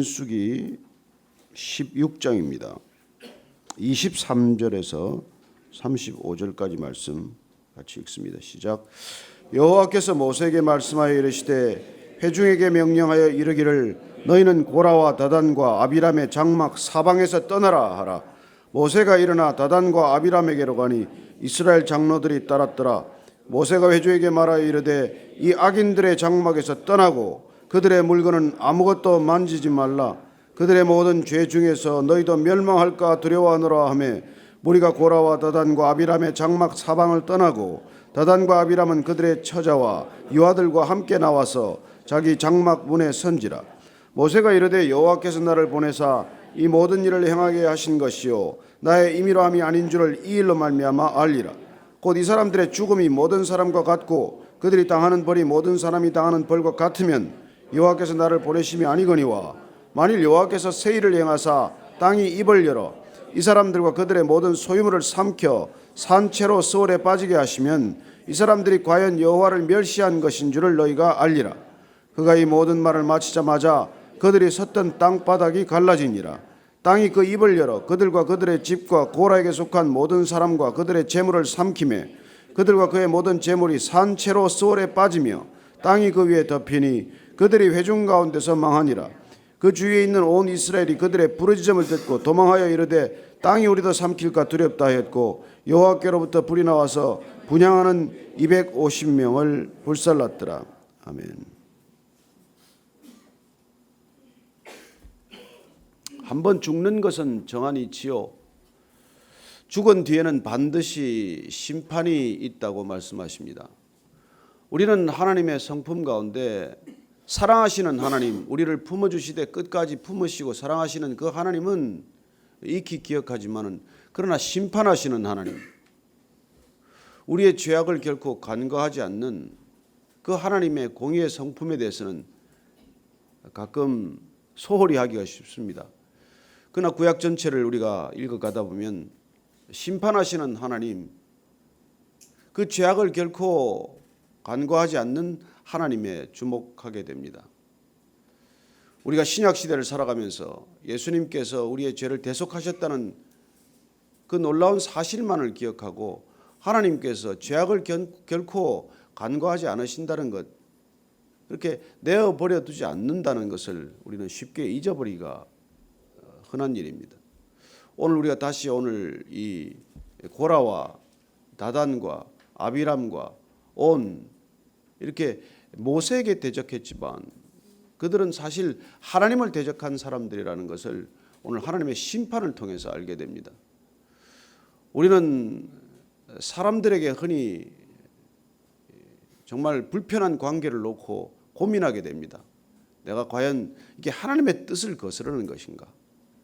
민수기 16장입니다. 23절에서 35절까지 말씀 같이 읽습니다. 시작. 여호와께서 모세에게 말씀하여 이르시되 회중에게 명령하여 이르기를 너희는 고라와 다단과 아비람의 장막 사방에서 떠나라 하라. 모세가 일어나 다단과 아비람에게로 가니 이스라엘 장로들이 따랐더라. 모세가 회중에게 말하여 이르되 이 악인들의 장막에서 떠나고 그들의 물건은 아무것도 만지지 말라. 그들의 모든 죄 중에서 너희도 멸망할까 두려워하노라 하며 무리가 고라와 다단과 아비람의 장막 사방을 떠나고 다단과 아비람은 그들의 처자와 유아들과 함께 나와서 자기 장막 문에 선지라. 모세가 이르되 여호와께서 나를 보내사 이 모든 일을 행하게 하신 것이요 나의 임의로 함이 아닌 줄을 이 일로 말미암아 알리라. 곧 이 사람들의 죽음이 모든 사람과 같고 그들이 당하는 벌이 모든 사람이 당하는 벌과 같으면 여호와께서 나를 보내심이 아니거니와 만일 여호와께서 새 일을 행하사 땅이 입을 열어 이 사람들과 그들의 모든 소유물을 삼켜 산채로 스월에 빠지게 하시면 이 사람들이 과연 여호와를 멸시한 것인 줄을 너희가 알리라. 그가 이 모든 말을 마치자마자 그들이 섰던 땅바닥이 갈라지니라. 땅이 그 입을 열어 그들과 그들의 집과 고라에게 속한 모든 사람과 그들의 재물을 삼키매 그들과 그의 모든 재물이 산채로 스월에 빠지며 땅이 그 위에 덮이니 그들이 회중 가운데서 망하니라. 그 주위에 있는 온 이스라엘이 그들의 부르짖음을 듣고 도망하여 이르되 땅이 우리도 삼킬까 두렵다 했고 여호와께로부터 불이 나와서 분향하는 250명을 불살랐더라. 아멘. 한번 죽는 것은 정한이지요. 죽은 뒤에는 반드시 심판이 있다고 말씀하십니다. 우리는 하나님의 성품 가운데 사랑하시는 하나님, 우리를 품어주시되 끝까지 품으시고 사랑하시는 그 하나님은 익히 기억하지만은 그러나 심판하시는 하나님, 우리의 죄악을 결코 간과하지 않는 그 하나님의 공의의 성품에 대해서는 가끔 소홀히 하기가 쉽습니다. 그러나 구약 전체를 우리가 읽어가다 보면 심판하시는 하나님, 그 죄악을 결코 간과하지 않는 하나님에 주목하게 됩니다. 우리가 신약 시대를 살아가면서 예수님께서 우리의 죄를 대속하셨다는 그 놀라운 사실만을 기억하고 하나님께서 죄악을 결코 간과하지 않으신다는 것, 그렇게 내어버려 두지 않는다는 것을 우리는 쉽게 잊어버리기가 흔한 일입니다. 오늘 우리가 다시 오늘 이 고라와 다단과 아비람과 온 이렇게 모세에게 대적했지만 그들은 사실 하나님을 대적한 사람들이라는 것을 오늘 하나님의 심판을 통해서 알게 됩니다. 우리는 사람들에게 흔히 정말 불편한 관계를 놓고 고민하게 됩니다. 내가 과연 이게 하나님의 뜻을 거스르는 것인가?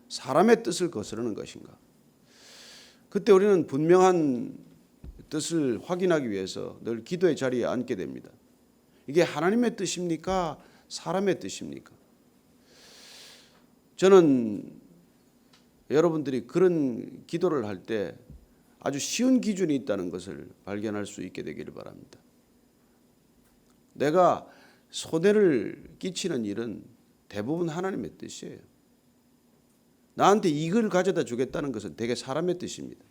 사람의 뜻을 거스르는 것인가? 그때 우리는 분명한 뜻을 확인하기 위해서 늘 기도의 자리에 앉게 됩니다. 이게 하나님의 뜻입니까? 사람의 뜻입니까? 저는 여러분들이 그런 기도를 할 때 아주 쉬운 기준이 있다는 것을 발견할 수 있게 되기를 바랍니다. 내가 손해를 끼치는 일은 대부분 하나님의 뜻이에요. 나한테 이익을 가져다 주겠다는 것은 대개 사람의 뜻입니다.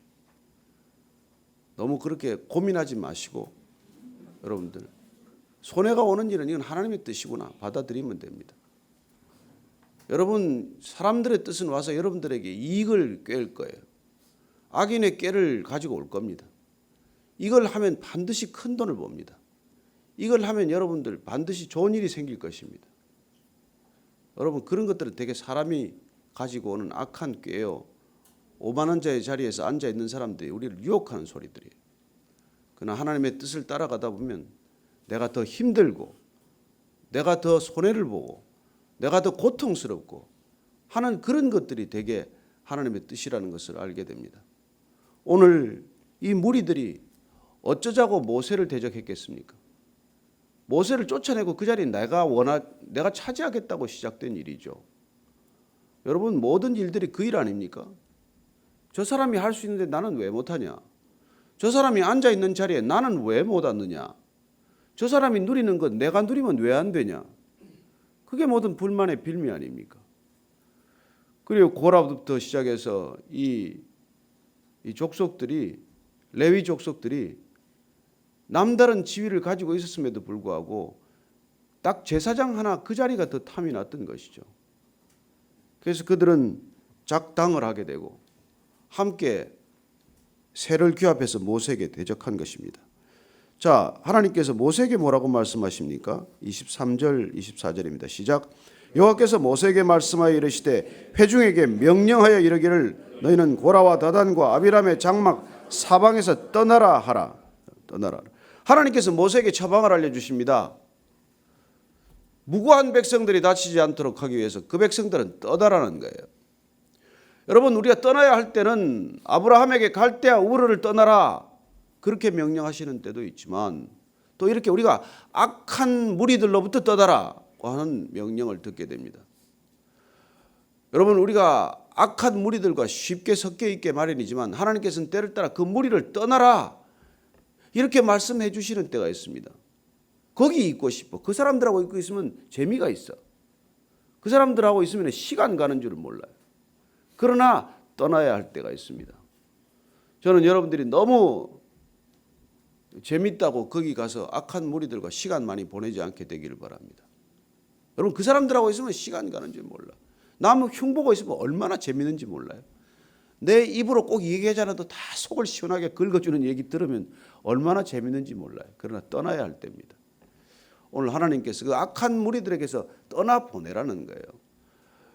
너무 그렇게 고민하지 마시고 여러분들 손해가 오는 일은 이건 하나님의 뜻이구나 받아들이면 됩니다. 여러분 사람들의 뜻은 와서 여러분들에게 이익을 꾀할 거예요. 악인의 꾀를 가지고 올 겁니다. 이걸 하면 반드시 큰 돈을 봅니다. 이걸 하면 여러분들 반드시 좋은 일이 생길 것입니다. 여러분 그런 것들은 되게 사람이 가지고 오는 악한 꾀요. 오만한자의 자리에서 앉아있는 사람들이 우리를 유혹하는 소리들이에요. 그러나 하나님의 뜻을 따라가다 보면 내가 더 힘들고 내가 더 손해를 보고 내가 더 고통스럽고 하는 그런 것들이 되게 하나님의 뜻이라는 것을 알게 됩니다. 오늘 이 무리들이 어쩌자고 모세를 대적했겠습니까? 모세를 쫓아내고 그 자리에 내가 차지하겠다고 시작된 일이죠. 여러분 모든 일들이 그 일 아닙니까? 저 사람이 할 수 있는데 나는 왜 못하냐? 저 사람이 앉아있는 자리에 나는 왜 못 앉느냐? 저 사람이 누리는 것 내가 누리면 왜 안 되냐? 그게 모든 불만의 빌미 아닙니까? 그리고 고라부터 시작해서 이 족속들이, 레위 족속들이 남다른 지위를 가지고 있었음에도 불구하고 딱 제사장 하나 그 자리가 더 탐이 났던 것이죠. 그래서 그들은 작당을 하게 되고 함께 새를 규합해서 모세에게 대적한 것입니다. 자, 하나님께서 모세에게 뭐라고 말씀하십니까? 23절, 24절입니다. 시작. 여호와께서 모세에게 말씀하여 이르시되 회중에게 명령하여 이르기를 너희는 고라와 다단과 아비람의 장막 사방에서 떠나라 하라. 떠나라. 하나님께서 모세에게 처방을 알려주십니다. 무고한 백성들이 다치지 않도록 하기 위해서 그 백성들은 떠나라는 거예요. 여러분, 우리가 떠나야 할 때는 아브라함에게 갈대아 우르를 떠나라 그렇게 명령하시는 때도 있지만 또 이렇게 우리가 악한 무리들로부터 떠나라고 하는 명령을 듣게 됩니다. 여러분, 우리가 악한 무리들과 쉽게 섞여 있게 마련이지만 하나님께서는 때를 따라 그 무리를 떠나라 이렇게 말씀해 주시는 때가 있습니다. 거기 있고 싶어. 그 사람들하고 있고 있으면 재미가 있어. 그 사람들하고 있으면 시간 가는 줄을 몰라요. 그러나 떠나야 할 때가 있습니다. 저는 여러분들이 너무 재밌다고 거기 가서 악한 무리들과 시간 많이 보내지 않게 되기를 바랍니다. 여러분, 그 사람들하고 있으면 시간 가는 줄 몰라. 남 흉보고 있으면 얼마나 재밌는지 몰라요. 내 입으로 꼭 얘기하지 않아도 다 속을 시원하게 긁어주는 얘기 들으면 얼마나 재밌는지 몰라요. 그러나 떠나야 할 때입니다. 오늘 하나님께서 그 악한 무리들에게서 떠나보내라는 거예요.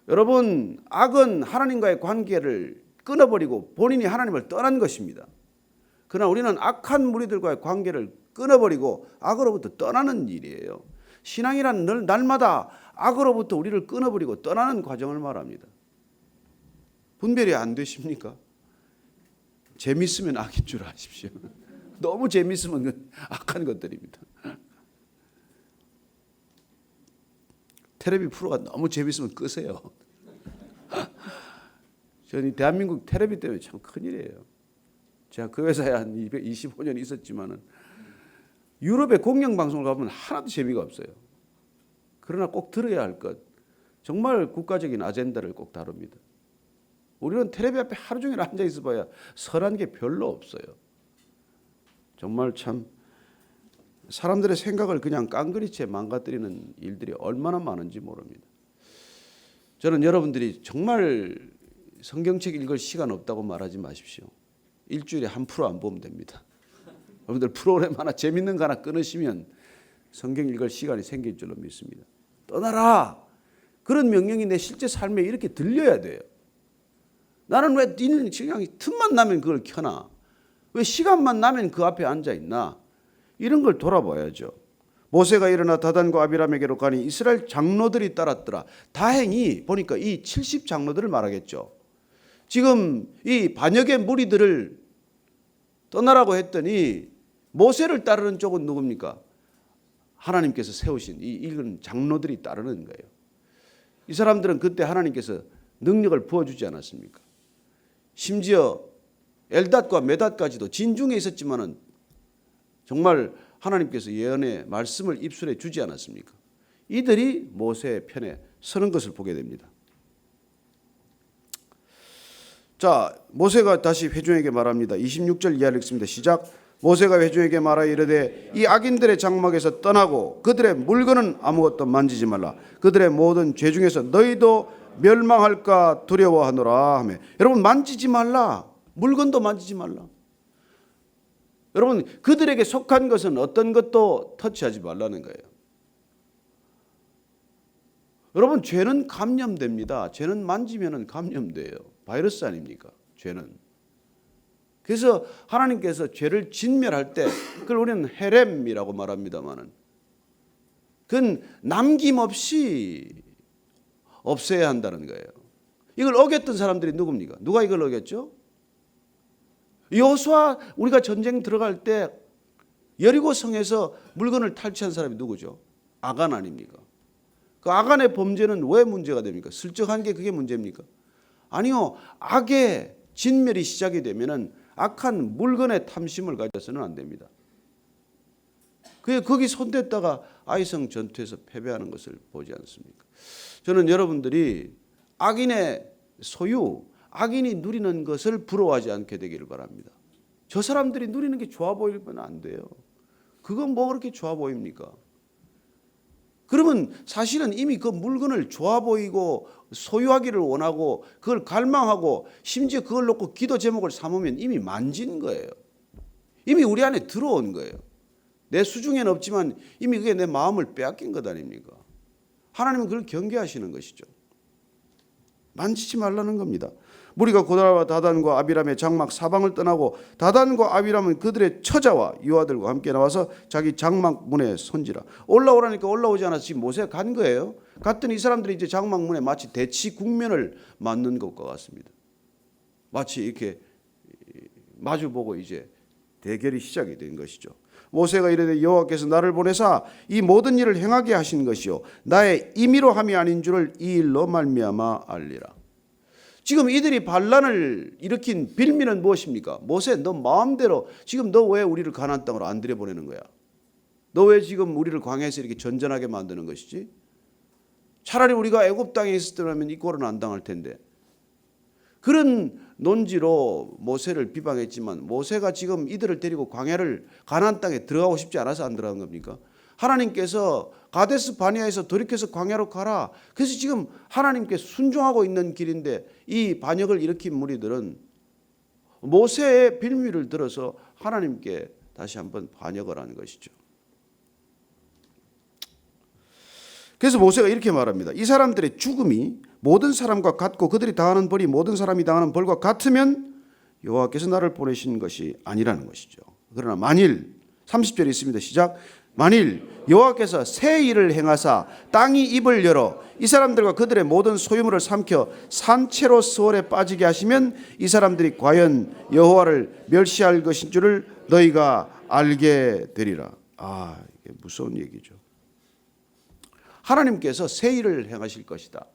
여러분, 악은 하나님과의 관계를 끊어버리고 본인이 하나님을 떠난 것입니다. 그러나 우리는 악한 무리들과의 관계를 끊어버리고 악으로부터 떠나는 일이에요. 신앙이란 늘 날마다 악으로부터 우리를 끊어버리고 떠나는 과정을 말합니다. 분별이 안 되십니까? 재밌으면 악인 줄 아십시오. 너무 재밌으면 악한 것들입니다. 텔레비 프로가 너무 재밌으면 끄세요. 저는 대한민국 텔레비 때문에 참 큰일이에요. 제가 그 회사에 한 25년 있었지만은 유럽의 공영방송을 가보면 하나도 재미가 없어요. 그러나 꼭 들어야 할 것, 정말 국가적인 아젠다를 꼭 다룹니다. 우리는 텔레비 앞에 하루 종일 앉아 있어 봐야 선한 게 별로 없어요. 정말 참 사람들의 생각을 그냥 깡그리채 망가뜨리는 일들이 얼마나 많은지 모릅니다. 저는 여러분들이 정말 성경책 읽을 시간 없다고 말하지 마십시오. 일주일에 한 프로 안 보면 됩니다. 여러분들 프로그램 하나 재밌는 거 하나 끊으시면 성경 읽을 시간이 생길 줄로 믿습니다. 떠나라. 그런 명령이 내 실제 삶에 이렇게 들려야 돼요. 나는 왜 니는 그냥 틈만 나면 그걸 켜나? 왜 시간만 나면 그 앞에 앉아 있나? 이런 걸 돌아봐야죠. 모세가 일어나 다단과 아비람에게로 가니 이스라엘 장로들이 따랐더라. 다행히 보니까 이 70 장로들을 말하겠죠. 지금 이 반역의 무리들을 떠나라고 했더니 모세를 따르는 쪽은 누굽니까? 하나님께서 세우신 이런 장로들이 따르는 거예요. 이 사람들은 그때 하나님께서 능력을 부어주지 않았습니까? 심지어 엘닷과 메닷까지도 진중에 있었지만은 정말 하나님께서 예언의 말씀을 입술에 주지 않았습니까? 이들이 모세의 편에 서는 것을 보게 됩니다. 자, 모세가 다시 회중에게 말합니다. 26절 이하를 읽습니다. 시작. 모세가 회중에게 말하여 이르되 이 악인들의 장막에서 떠나고 그들의 물건은 아무것도 만지지 말라. 그들의 모든 죄 중에서 너희도 멸망할까 두려워하노라 하며, 여러분 만지지 말라. 물건도 만지지 말라. 여러분, 그들에게 속한 것은 어떤 것도 터치하지 말라는 거예요. 여러분, 죄는 감염됩니다. 죄는 만지면 감염돼요. 바이러스 아닙니까? 죄는. 그래서 하나님께서 죄를 진멸할 때 그걸 우리는 헤렘이라고 말합니다만은 그건 남김없이 없애야 한다는 거예요. 이걸 어겼던 사람들이 누굽니까? 누가 이걸 어겼죠? 여호수아, 우리가 전쟁 들어갈 때 여리고 성에서 물건을 탈취한 사람이 누구죠? 아간 아닙니까? 그 아간의 범죄는 왜 문제가 됩니까? 슬쩍한 게 그게 문제입니까? 아니요. 악의 진멸이 시작이 되면은 악한 물건의 탐심을 가져서는 안 됩니다. 거기 손댔다가 아이성 전투에서 패배하는 것을 보지 않습니까? 저는 여러분들이 악인의 소유, 악인이 누리는 것을 부러워하지 않게 되기를 바랍니다. 저 사람들이 누리는 게 좋아 보이면 안 돼요. 그건 뭐 그렇게 좋아 보입니까? 그러면 사실은 이미 그 물건을 좋아 보이고 소유하기를 원하고 그걸 갈망하고 심지어 그걸 놓고 기도 제목을 삼으면 이미 만진 거예요. 이미 우리 안에 들어온 거예요. 내 수중에는 없지만 이미 그게 내 마음을 빼앗긴 것 아닙니까? 하나님은 그걸 경계하시는 것이죠. 만지지 말라는 겁니다. 무리가 고라와 다단과 아비람의 장막 사방을 떠나고 다단과 아비람은 그들의 처자와 유아들과 함께 나와서 자기 장막 문에 선지라. 올라오라니까 올라오지 않아서 지금 모세가 간 거예요. 갔더니 이 사람들이 이제 장막 문에 마치 대치 국면을 맞는 것과 같습니다. 마치 이렇게 마주보고 이제 대결이 시작이 된 것이죠. 모세가 이르되 여호와께서 나를 보내사 이 모든 일을 행하게 하신 것이요 나의 임의로 함이 아닌 줄을 이 일로 말미암아 알리라. 지금 이들이 반란을 일으킨 빌미는 무엇입니까? 모세, 너 마음대로 지금 너 왜 우리를 가나안 땅으로 안 들여보내는 거야? 너 왜 지금 우리를 광야에서 이렇게 전전하게 만드는 것이지? 차라리 우리가 애굽 땅에 있었더라면 이 꼴은 안 당할 텐데. 그런 논지로 모세를 비방했지만 모세가 지금 이들을 데리고 광야를 가나안 땅에 들어가고 싶지 않아서 안 들어간 겁니까? 하나님께서 가데스 바네아에서 돌이켜서 광야로 가라. 그래서 지금 하나님께 순종하고 있는 길인데 이 반역을 일으킨 무리들은 모세의 빌미를 들어서 하나님께 다시 한번 반역을 하는 것이죠. 그래서 모세가 이렇게 말합니다. 이 사람들의 죽음이 모든 사람과 같고 그들이 당하는 벌이 모든 사람이 당하는 벌과 같으면 여호와께서 나를 보내신 것이 아니라는 것이죠. 그러나 만일 30절에 있습니다. 시작. 만일 여호와께서 새 일을 행하사 땅이 입을 열어 이 사람들과 그들의 모든 소유물을 삼켜 산채로 수월에 빠지게 하시면 이 사람들이 과연 여호와를 멸시할 것인 줄을 너희가 알게 되리라. 아, 이게 무서운 얘기죠. 하나님께서 새 일을 행하실 것이다.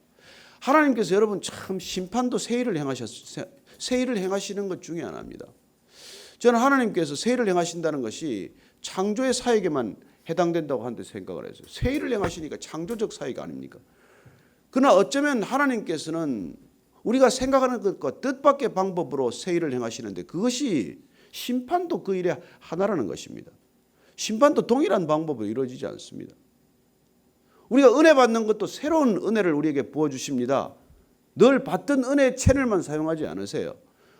하나님께서 여러분 참 심판도 새 일을 행하시는 것 중에 하나입니다. 저는 하나님께서 새 일을 행하신다는 것이 창조의 사역에만 해당된다고 하는데 생각을 했어요. 새 일을 행하시니까 창조적 사역 아닙니까? 그러나 어쩌면 하나님께서는 우리가 생각하는 것과 뜻밖의 방법으로 새 일을 행하시는데 그것이 심판도 그 일의 하나라는 것입니다. 심판도 동일한 방법으로 이루어지지 않습니다. 우리가 은혜 받는 것도 새로운 은혜를 우리에게 부어주십니다. 늘 받던 은혜의 채널만 사용하지 않으세요.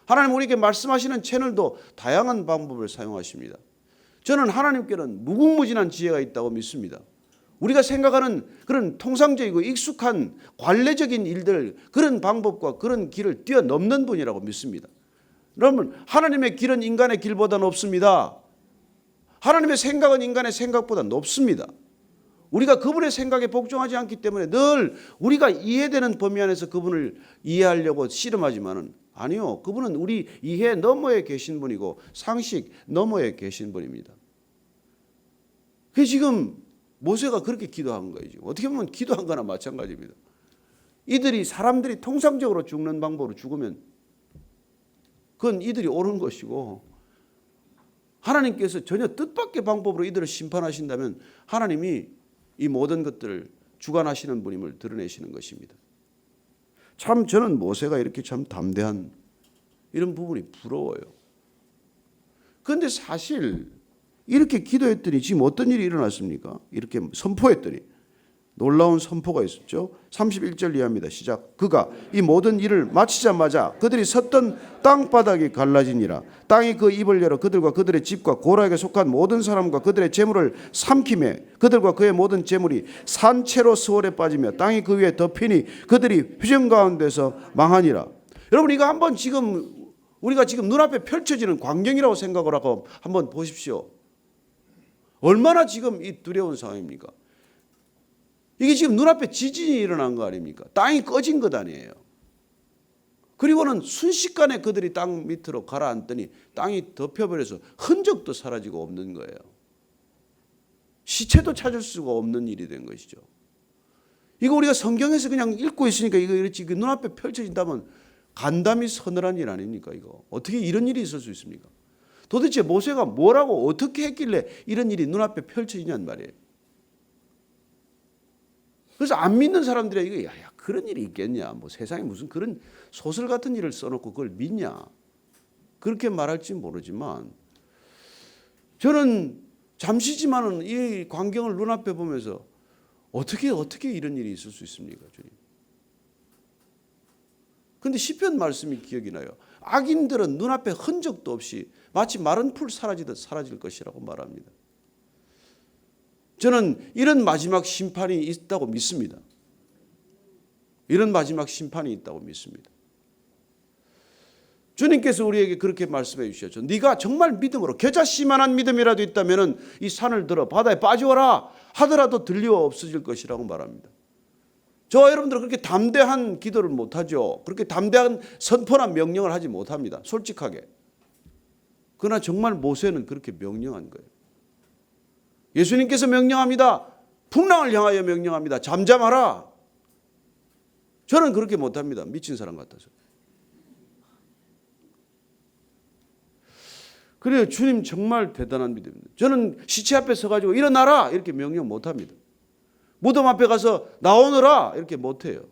하나님 우리에게 말씀하시는 채널도 다양한 방법을 사용하십니다. 저는 하나님께는 무궁무진한 지혜가 있다고 믿습니다. 우리가 생각하는 그런 통상적이고 익숙한 관례적인 일들, 그런 방법과 그런 길을 뛰어넘는 분이라고 믿습니다. 여러분, 하나님의 길은 인간의 길보다 높습니다. 하나님의 생각은 인간의 생각보다 높습니다. 우리가 그분의 생각에 복종하지 않기 때문에 늘 우리가 이해되는 범위 안에서 그분을 이해하려고 씨름하지만은 아니요. 그분은 우리 이해 너머에 계신 분이고 상식 너머에 계신 분입니다. 그래서 지금 모세가 그렇게 기도한 거예요. 지금. 어떻게 보면 기도한 거나 마찬가지입니다. 이들이 사람들이 통상적으로 죽는 방법으로 죽으면 그건 이들이 옳은 것이고 하나님께서 전혀 뜻밖의 방법으로 이들을 심판하신다면 하나님이 이 모든 것들을 주관하시는 분임을 드러내시는 것입니다. 참 저는 모세가 이렇게 참 담대한 이런 부분이 부러워요. 그런데 사실 이렇게 기도했더니 지금 어떤 일이 일어났습니까? 이렇게 선포했더니 놀라운 선포가 있었죠. 31절 이하입니다. 시작. 그가 이 모든 일을 마치자마자 그들이 섰던 땅바닥이 갈라지니라. 땅이 그 입을 열어 그들과 그들의 집과 고라에게 속한 모든 사람과 그들의 재물을 삼키매 그들과 그의 모든 재물이 산채로 수월에 빠지며 땅이 그 위에 덮이니 그들이 표정 가운데서 망하니라. 여러분 이거 한번 지금 우리가 지금 눈앞에 펼쳐지는 광경이라고 생각을 하고 한번 보십시오. 얼마나 지금 이 두려운 상황입니까? 이게 지금 눈앞에 지진이 일어난 거 아닙니까? 땅이 꺼진 것 아니에요. 그리고는 순식간에 그들이 땅 밑으로 가라앉더니 땅이 덮여버려서 흔적도 사라지고 없는 거예요. 시체도 찾을 수가 없는 일이 된 것이죠. 이거 우리가 성경에서 그냥 읽고 있으니까 이거 이렇지 눈앞에 펼쳐진다면 간담이 서늘한 일 아닙니까? 이거 어떻게 이런 일이 있을 수 있습니까? 도대체 모세가 뭐라고 어떻게 했길래 이런 일이 눈앞에 펼쳐지냔 말이에요. 그래서 안 믿는 사람들이 이거 야 그런 일이 있겠냐? 뭐 세상에 무슨 그런 소설 같은 일을 써놓고 그걸 믿냐? 그렇게 말할지 모르지만 저는 잠시지만은 이 광경을 눈앞에 보면서 어떻게 이런 일이 있을 수 있습니까, 주님? 그런데 시편 말씀이 기억이 나요. 악인들은 눈앞에 흔적도 없이 마치 마른 풀 사라지듯 사라질 것이라고 말합니다. 저는 이런 마지막 심판이 있다고 믿습니다. 이런 마지막 심판이 있다고 믿습니다. 주님께서 우리에게 그렇게 말씀해 주셨죠. 네가 정말 믿음으로 겨자씨만한 믿음이라도 있다면 이 산을 들어 바다에 빠져라 하더라도 들리워 없어질 것이라고 말합니다. 저와 여러분들은 그렇게 담대한 기도를 못하죠. 그렇게 담대한 선포나 명령을 하지 못합니다. 솔직하게. 그러나 정말 모세는 그렇게 명령한 거예요. 예수님께서 명령합니다. 풍랑을 향하여 명령합니다. 잠잠하라. 저는 그렇게 못합니다. 미친 사람 같아서. 그래요. 주님 정말 대단한 믿음입니다. 저는 시체 앞에 서가지고 일어나라 이렇게 명령 못합니다. 무덤 앞에 가서 나오너라 이렇게 못해요.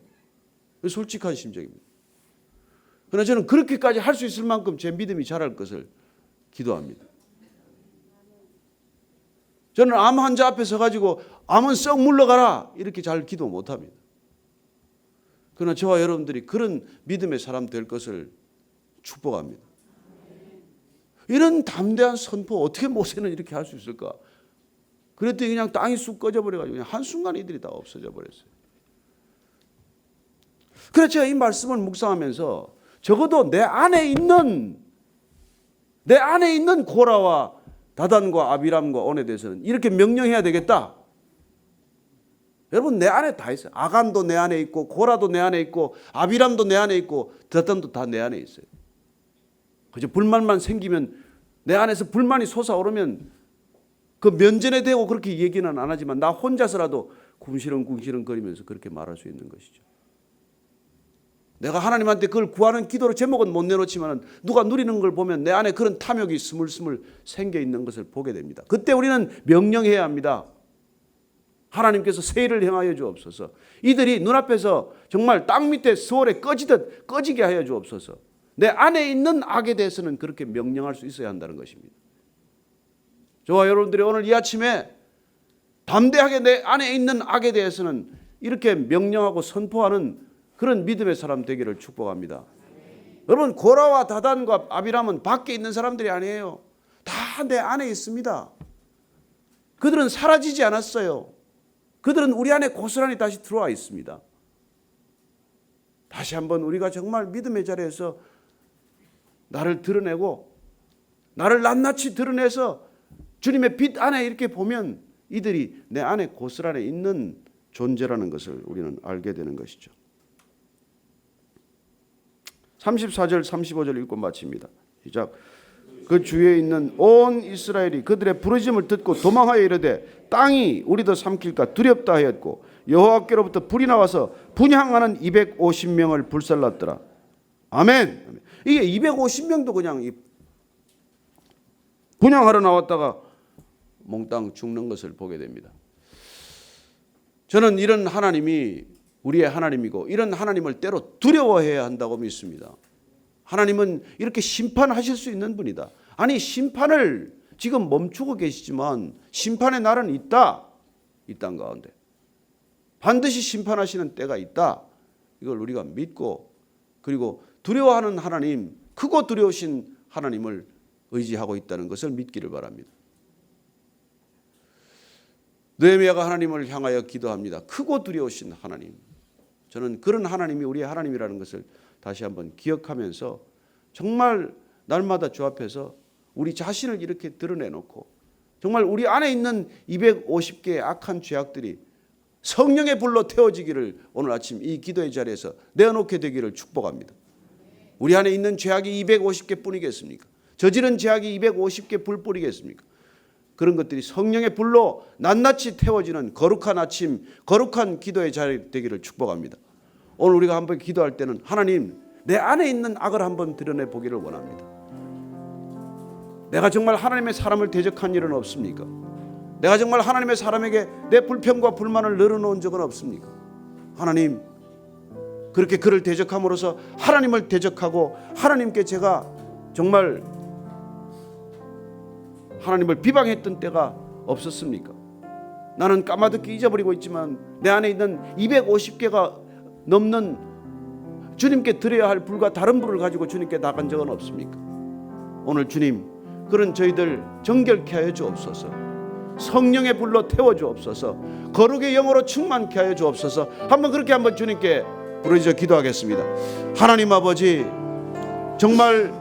솔직한 심정입니다. 그러나 저는 그렇게까지 할 수 있을 만큼 제 믿음이 자랄 것을 기도합니다. 저는 암 환자 앞에 서가지고 암은 썩 물러가라 이렇게 잘 기도 못합니다. 그러나 저와 여러분들이 그런 믿음의 사람 될 것을 축복합니다. 이런 담대한 선포 어떻게 모세는 이렇게 할 수 있을까? 그랬더니 그냥 땅이 쑥 꺼져버려가지고 그냥 한순간에 이들이 다 없어져 버렸어요. 그래서 제가 이 말씀을 묵상하면서 적어도 내 안에 있는 고라와 다단과 아비람과 온에 대해서는 이렇게 명령해야 되겠다. 여러분 내 안에 다 있어요. 아간도 내 안에 있고 고라도 내 안에 있고 아비람도 내 안에 있고 다단도 다 내 안에 있어요. 그저 불만만 생기면 내 안에서 불만이 솟아오르면 그 면전에 대고 그렇게 얘기는 안 하지만 나 혼자서라도 궁시렁 거리면서 그렇게 말할 수 있는 것이죠. 내가 하나님한테 그걸 구하는 기도로 제목은 못 내놓지만 누가 누리는 걸 보면 내 안에 그런 탐욕이 스물스물 생겨 있는 것을 보게 됩니다. 그때 우리는 명령해야 합니다. 하나님께서 세일을 행하여 주옵소서. 이들이 눈앞에서 정말 땅 밑에 스월에 꺼지듯 꺼지게 하여 주옵소서. 내 안에 있는 악에 대해서는 그렇게 명령할 수 있어야 한다는 것입니다. 저와 여러분들이 오늘 이 아침에 담대하게 내 안에 있는 악에 대해서는 이렇게 명령하고 선포하는 그런 믿음의 사람 되기를 축복합니다. 여러분 고라와 다단과 아비람은 밖에 있는 사람들이 아니에요. 다 내 안에 있습니다. 그들은 사라지지 않았어요. 그들은 우리 안에 고스란히 다시 들어와 있습니다. 다시 한번 우리가 정말 믿음의 자리에서 나를 드러내고 나를 낱낱이 드러내서 주님의 빛 안에 이렇게 보면 이들이 내 안에 고스란히 있는 존재라는 것을 우리는 알게 되는 것이죠. 34절 35절 읽고 마칩니다. 시작. 그 주위에 있는 온 이스라엘이 그들의 부르짖음을 듣고 도망하여 이르되 땅이 우리도 삼킬까 두렵다 하였고 여호와께로부터 불이 나와서 분향하는 250명을 불살랐더라. 아멘. 이게 250명도 그냥 분향하러 나왔다가 몽땅 죽는 것을 보게 됩니다. 저는 이런 하나님이 우리의 하나님이고 이런 하나님을 때로 두려워해야 한다고 믿습니다. 하나님은 이렇게 심판하실 수 있는 분이다. 아니 심판을 지금 멈추고 계시지만 심판의 날은 있다. 이 땅 가운데 반드시 심판하시는 때가 있다. 이걸 우리가 믿고 그리고 두려워하는 하나님, 크고 두려우신 하나님을 의지하고 있다는 것을 믿기를 바랍니다. 느헤미야가 하나님을 향하여 기도합니다. 크고 두려우신 하나님. 저는 그런 하나님이 우리의 하나님이라는 것을 다시 한번 기억하면서 정말 날마다 주 앞에서 우리 자신을 이렇게 드러내놓고 정말 우리 안에 있는 250개의 악한 죄악들이 성령의 불로 태워지기를 오늘 아침 이 기도의 자리에서 내어놓게 되기를 축복합니다. 우리 안에 있는 죄악이 250개 뿐이겠습니까? 저지른 죄악이 250개 불뿐이겠습니까? 그런 것들이 성령의 불로 낱낱이 태워지는 거룩한 아침, 거룩한 기도의 자리 되기를 축복합니다. 오늘 우리가 한번 기도할 때는 하나님, 내 안에 있는 악을 한번 드러내 보기를 원합니다. 내가 정말 하나님의 사람을 대적한 일은 없습니까? 내가 정말 하나님의 사람에게 내 불평과 불만을 늘어놓은 적은 없습니까? 하나님, 그렇게 그를 대적함으로써 하나님을 대적하고 하나님께 제가 정말 하나님을 비방했던 때가 없었습니까? 나는 까마득히 잊어버리고 있지만 내 안에 있는 250개가 넘는 주님께 드려야 할 불과 다른 불을 가지고 주님께 나간 적은 없습니까? 오늘 주님 그런 저희들 정결케 하여 주옵소서. 성령의 불로 태워 주옵소서. 거룩의 영으로 충만케 하여 주옵소서. 한번 주님께 부르짖어 기도하겠습니다. 하나님 아버지, 정말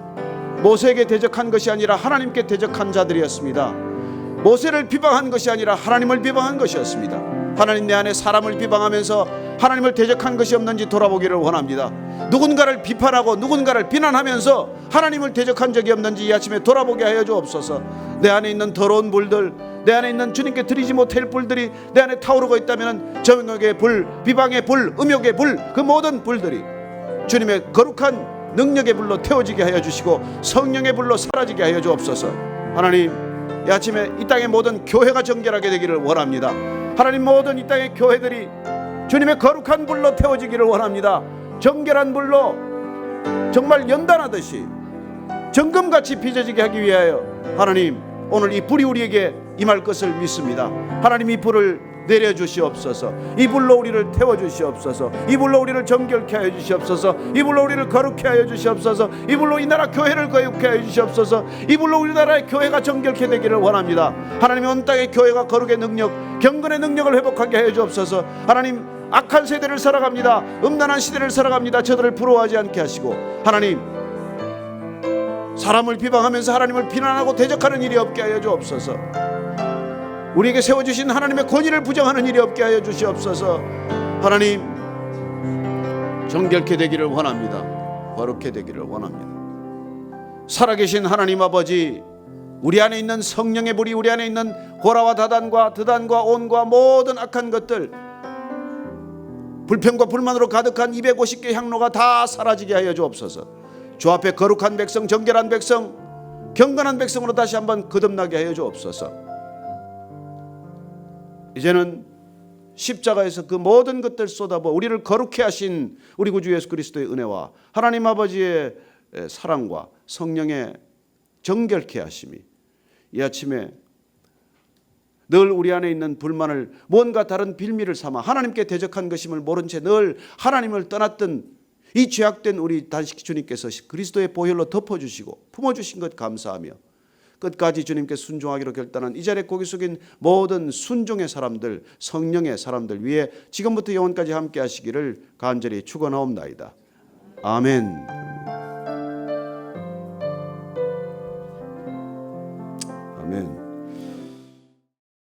모세에게 대적한 것이 아니라 하나님께 대적한 자들이었습니다. 모세를 비방한 것이 아니라 하나님을 비방한 것이었습니다. 하나님, 내 안에 사람을 비방하면서 하나님을 대적한 것이 없는지 돌아보기를 원합니다. 누군가를 비판하고 누군가를 비난하면서 하나님을 대적한 적이 없는지 이 아침에 돌아보게 하여 주옵소서. 내 안에 있는 더러운 불들, 내 안에 있는 주님께 드리지 못할 불들이 내 안에 타오르고 있다면 정욕의 불, 비방의 불, 음욕의 불, 그 모든 불들이 주님의 거룩한 능력의 불로 태워지게 하여 주시고 성령의 불로 사라지게 하여 주옵소서. 하나님, 이 아침에 이 땅의 모든 교회가 정결하게 되기를 원합니다. 하나님, 모든 이 땅의 교회들이 주님의 거룩한 불로 태워지기를 원합니다. 정결한 불로 정말 연단하듯이 정금같이 빚어지게 하기 위하여 하나님, 오늘 이 불이 우리에게 임할 것을 믿습니다. 하나님, 이 불을 내려주시옵소서. 이 불로 우리를 태워주시옵소서. 이 불로 우리를 정결케 하여 주시옵소서. 이 불로 우리를 거룩케 하여 주시옵소서. 이 불로 이 나라 교회를 거룩케 하여 주시옵소서. 이 불로 우리나라의 교회가 정결케 되기를 원합니다. 하나님, 온 땅의 교회가 거룩의 능력, 경건의 능력을 회복하게 하여 주옵소서. 하나님, 악한 세대를 살아갑니다. 음란한 시대를 살아갑니다. 저들을 부러워하지 않게 하시고 하나님, 사람을 비방하면서 하나님을 비난하고 대적하는 일이 없게 하여 주옵소서. 우리에게 세워주신 하나님의 권위를 부정하는 일이 없게 하여 주시옵소서. 하나님, 정결케 되기를 원합니다. 거룩케 되기를 원합니다. 살아계신 하나님 아버지, 우리 안에 있는 성령의 불이, 우리 안에 있는 고라와 다단과 드단과 온과 모든 악한 것들, 불평과 불만으로 가득한 250개 향로가 다 사라지게 하여 주옵소서. 주 앞에 거룩한 백성, 정결한 백성, 경건한 백성으로 다시 한번 거듭나게 하여 주옵소서. 이제는 십자가에서 그 모든 것들 쏟아부어 우리를 거룩케 하신 우리 구주 예수 그리스도의 은혜와 하나님 아버지의 사랑과 성령의 정결케 하심이 이 아침에 늘 우리 안에 있는 불만을 뭔가 다른 빌미를 삼아 하나님께 대적한 것임을 모른 채 늘 하나님을 떠났던 이 죄악된 우리 단식 주님께서 그리스도의 보혈로 덮어주시고 품어주신 것 감사하며 끝까지 주님께 순종하기로 결단한 이 자리에 고개 숙인 모든 순종의 사람들, 성령의 사람들 위해 지금부터 영원까지 함께 하시기를 간절히 축원하옵나이다. 아멘. 아멘.